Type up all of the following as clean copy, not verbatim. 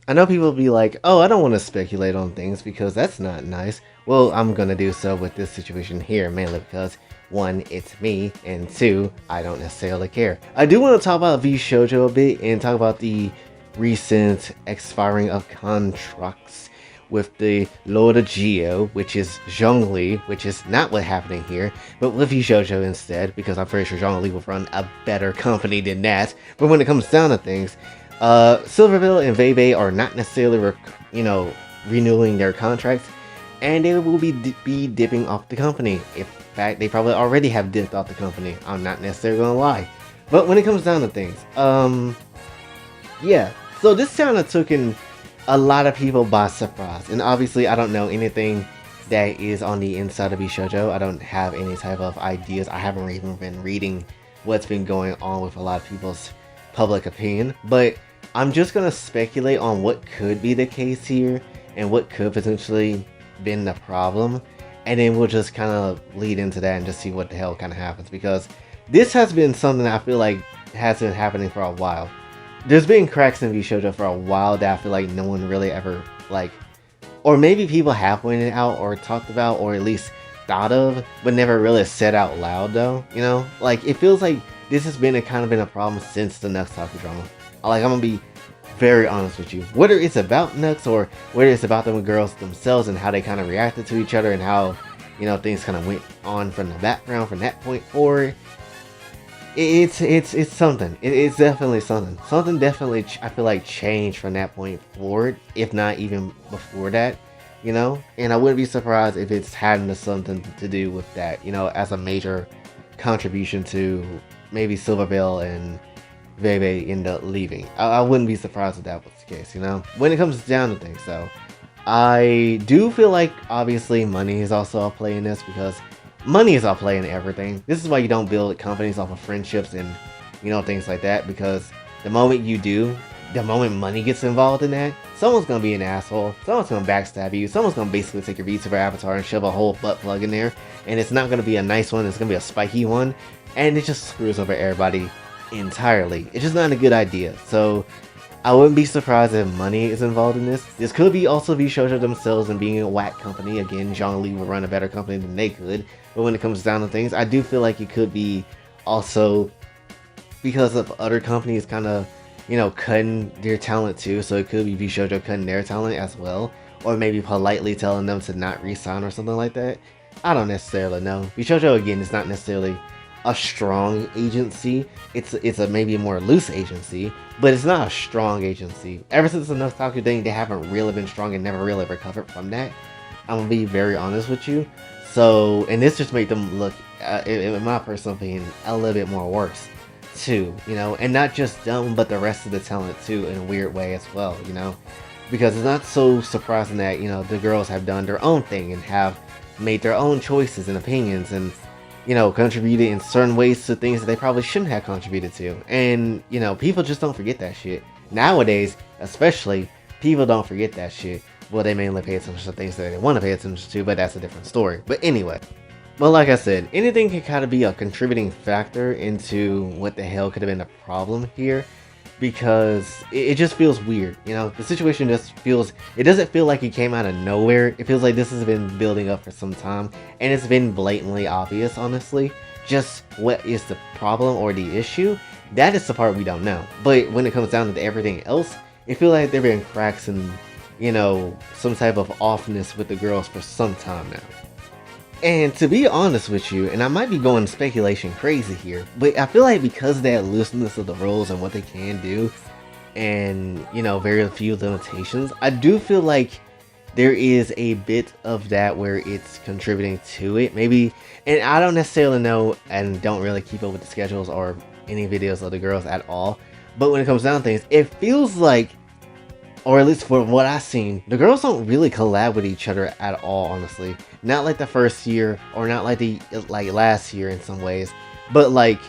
I know people be like, oh, I don't want to speculate on things because that's not nice. Well, I'm gonna do so with this situation here, mainly because one, it's me, and two, I don't necessarily care. I do want to talk about V Shoujo a bit and talk about the recent expiring of contracts with the Lord of Geo, which is Zhongli, which is not what's happening here, but with V Shoujo instead, because I'm pretty sure Zhongli will run a better company than that. But when it comes down to things, SilverVale and VeiBae are not necessarily, renewing their contracts, and they will be dipping off the company. In fact, they probably already have dipped off the company. I'm not necessarily gonna lie. But when it comes down to things, yeah. So this kind of took in a lot of people by surprise, and obviously I don't know anything that is on the inside of Shoujo. I don't have any type of ideas. I haven't even been reading what's been going on with a lot of people's public opinion, but I'm just gonna speculate on what could be the case here and what could potentially been the problem, and then we'll just kind of lead into that and just see what the hell kind of happens, because this has been something I feel like has been happening for a while. There's been cracks in V Shoujo for a while that I feel like no one really ever like, or maybe people have pointed out or talked about or at least thought of, but never really said out loud though. You know, like it feels like this has been a problem since the Nux Taku drama. Like, I'm gonna be very honest with you. Whether it's about Nux or whether it's about the girls themselves and how they kind of reacted to each other and how, things kind of went on from the background from that point forward. It's something. It's definitely something. Something definitely I feel like changed from that point forward, if not even before that. And I wouldn't be surprised if it's having something to do with that. As a major contribution to maybe SilverVale and VeiBae end up leaving. I wouldn't be surprised if that was the case, When it comes down to things, though, I do feel like, obviously, money is also a play in this, because money is a play in everything. This is why you don't build companies off of friendships and, things like that, because the moment you do, the moment money gets involved in that, someone's going to be an asshole, someone's going to backstab you, someone's going to basically take your VTuber avatar and shove a whole butt plug in there, and it's not going to be a nice one, it's going to be a spiky one, and it just screws over everybody entirely. It's just not a good idea. So I wouldn't be surprised if money is involved in this. This could be also V Shoujo themselves and being a whack company. Again, Zhongli would run a better company than they could. But when it comes down to things, I do feel like it could be also because of other companies kind of, cutting their talent too. So it could be V Shoujo cutting their talent as well. Or maybe politely telling them to not resign or something like that. I don't necessarily know. V Shoujo, again, is not necessarily a strong agency. It's a maybe a more loose agency, but it's not a strong agency. Ever since the Nux Taku thing, they haven't really been strong and never really recovered from that. I'm gonna be very honest with you. So, and this just made them look, in my personal opinion, a little bit more worse too, and not just them, but the rest of the talent too, in a weird way as well, because it's not so surprising that, the girls have done their own thing and have made their own choices and opinions and, contributed in certain ways to things that they probably shouldn't have contributed to. And, people just don't forget that shit. Nowadays, especially, people don't forget that shit. Well, they mainly pay attention to things that they want to pay attention to, but that's a different story. But anyway, well, like I said, anything can kind of be a contributing factor into what the hell could have been a problem here, because it just feels weird. The situation just feels, it doesn't feel like it came out of nowhere. It feels like this has been building up for some time, and it's been blatantly obvious, honestly. Just what is the problem or the issue, that is the part we don't know. But when it comes down to everything else, it feels like there have been cracks and, some type of offness with the girls for some time now. And to be honest with you, and I might be going speculation crazy here, but I feel like because of that looseness of the rules and what they can do, and, very few limitations, I do feel like there is a bit of that where it's contributing to it. Maybe, and I don't necessarily know and don't really keep up with the schedules or any videos of the girls at all, but when it comes down to things, it feels like, or at least for what I've seen, the girls don't really collab with each other at all, honestly. Not like the first year, or not like the last year in some ways. But like,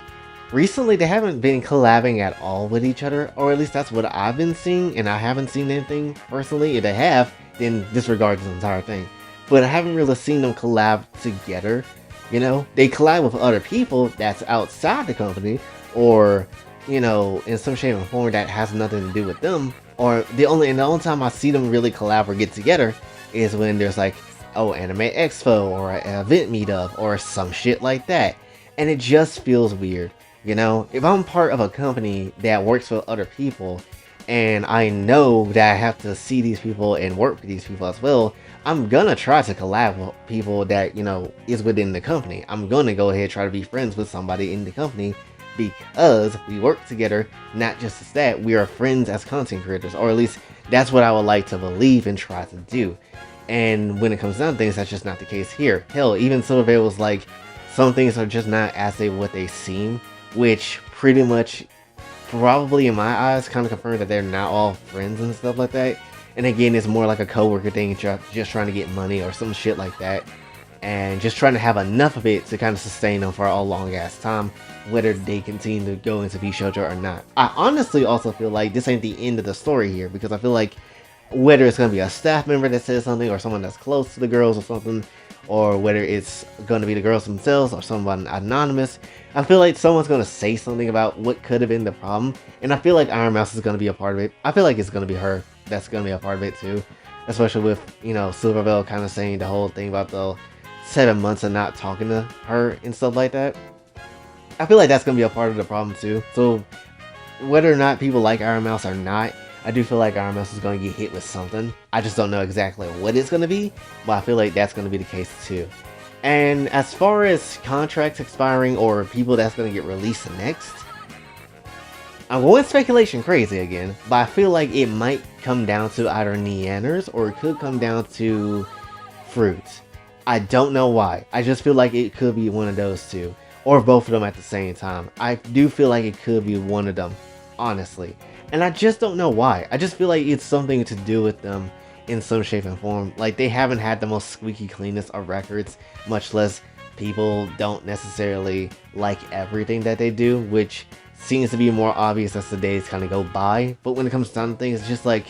recently they haven't been collabing at all with each other, or at least that's what I've been seeing, and I haven't seen anything personally. If they have, then disregard this entire thing. But I haven't really seen them collab together, They collab with other people that's outside the company, or, in some shape or form that has nothing to do with them. Or the only time I see them really collab or get together is when there's like, oh, Anime Expo or an event meetup or some shit like that. And it just feels weird. You know, if I'm part of a company that works with other people and I know that I have to see these people and work with these people as well, I'm gonna try to collab with people that, you know, is within the company. I'm gonna go ahead and try to be friends with somebody in the company because we work together, not just as that, we are friends as content creators, or at least that's what I would like to believe and try to do. And when it comes down to things, that's just not the case here. Hell, even SilverVale was like, some things are just not as they what they seem, which pretty much, probably in my eyes, kind of confirms that they're not all friends and stuff like that. And again, it's more like a coworker thing, just trying to get money or some shit like that, and just trying to have enough of it to kind of sustain them for a long ass time, whether they continue to go into VShojo or not. I honestly also feel like this ain't the end of the story here, because I feel like whether it's going to be a staff member that says something or someone that's close to the girls or something, or whether it's going to be the girls themselves or someone anonymous, I feel like someone's going to say something about what could have been the problem, and I feel like Iron Mouse is going to be a part of it. I feel like it's going to be her that's going to be a part of it too, especially with, you know, SilverVale kind of saying the whole thing about the 7 months of not talking to her and stuff like that. I feel like that's going to be a part of the problem too. So whether or not people like Iron Mouse or not, I do feel like Iron Mouse is going to get hit with something. I just don't know exactly what it's going to be, but I feel like that's going to be the case too. And as far as contracts expiring or people that's going to get released next, I'm going speculation crazy again, but I feel like it might come down to either Neanners or it could come down to Fruits. I don't know why. I just feel like it could be one of those two, or both of them at the same time. I do feel like it could be one of them, honestly. And I just don't know why. I just feel like it's something to do with them in some shape and form. Like, they haven't had the most squeaky cleanest of records, much less people don't necessarily like everything that they do, which seems to be more obvious as the days kind of go by. But when it comes down to things, it's just like,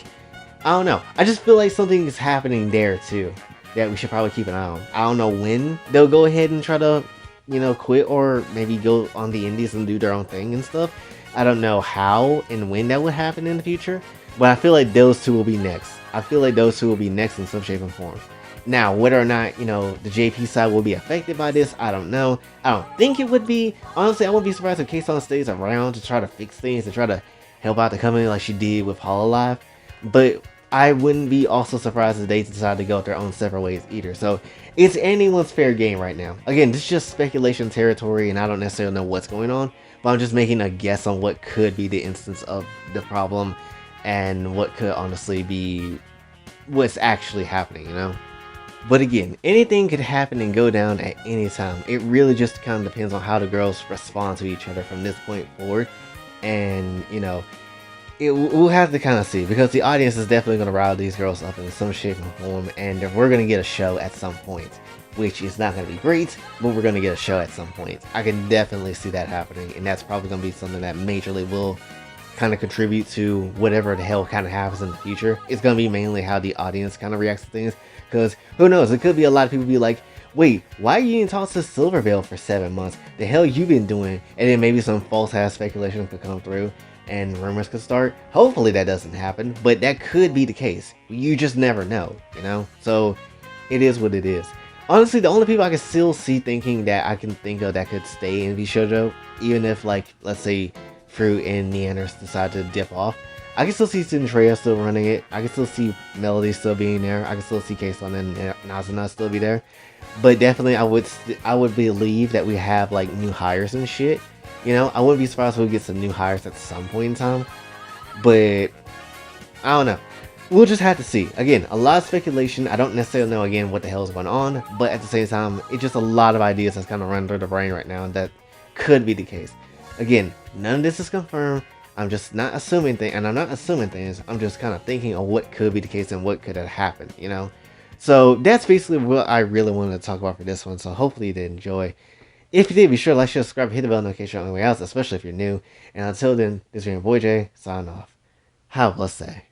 I don't know. I just feel like something is happening there too that we should probably keep an eye on. I don't know when they'll go ahead and try to, you know, quit or maybe go on the indies and do their own thing and stuff. I don't know how and when that would happen in the future, but I feel like those two will be next. I feel like those two will be next in some shape and form. Now, whether or not, you know, the JP side will be affected by this, I don't know. I don't think it would be. Honestly, I wouldn't be surprised if K-Son stays around to try to fix things, to try to help out the company like she did with Hololive. But I wouldn't be also surprised if they decide to go their own separate ways either. So it's anyone's fair game right now. Again, this is just speculation territory and I don't necessarily know what's going on, but I'm just making a guess on what could be the instance of the problem and what could honestly be what's actually happening, you know? But again, anything could happen and go down at any time. It really just kind of depends on how the girls respond to each other from this point forward. And, you know, we'll have to kind of see, because the audience is definitely going to rile these girls up in some shape and form, and we're going to get a show at some point, which is not going to be great, but we're going to get a show at some point. I can definitely see that happening, and that's probably going to be something that majorly will kind of contribute to whatever the hell kind of happens in the future. It's going to be mainly how the audience kind of reacts to things, because who knows, it could be a lot of people be like, wait, why you didn't talk to SilverVale for 7 months? The hell you been doing? And then maybe some false ass speculation could come through and rumors could start. Hopefully that doesn't happen, but that could be the case. You just never know, you know? So it is what it is. Honestly, the only people I can still see thinking that I can think of that could stay in VShojo, even if, like, let's say Fruit and Neanners decide to dip off, I can still see Centrea still running it. I can still see Melody still being there. I can still see K-Son and Nazuna still be there. But definitely I would believe that we have like new hires and shit. You know, I wouldn't be surprised if we get some new hires at some point in time. But I don't know. We'll just have to see. Again, a lot of speculation. I don't necessarily know again what the hell is going on. But at the same time, it's just a lot of ideas that's kind of running through the brain right now that could be the case. Again, none of this is confirmed. I'm just not assuming things, and I'm not assuming things. I'm just kind of thinking of what could be the case and what could have happened, you know? So that's basically what I really wanted to talk about for this one. So hopefully you did enjoy. If you did, be sure to like, share, subscribe, hit the bell notification on the way out, especially if you're new. And until then, this is your boy Jay, signing off. Have a blessed day.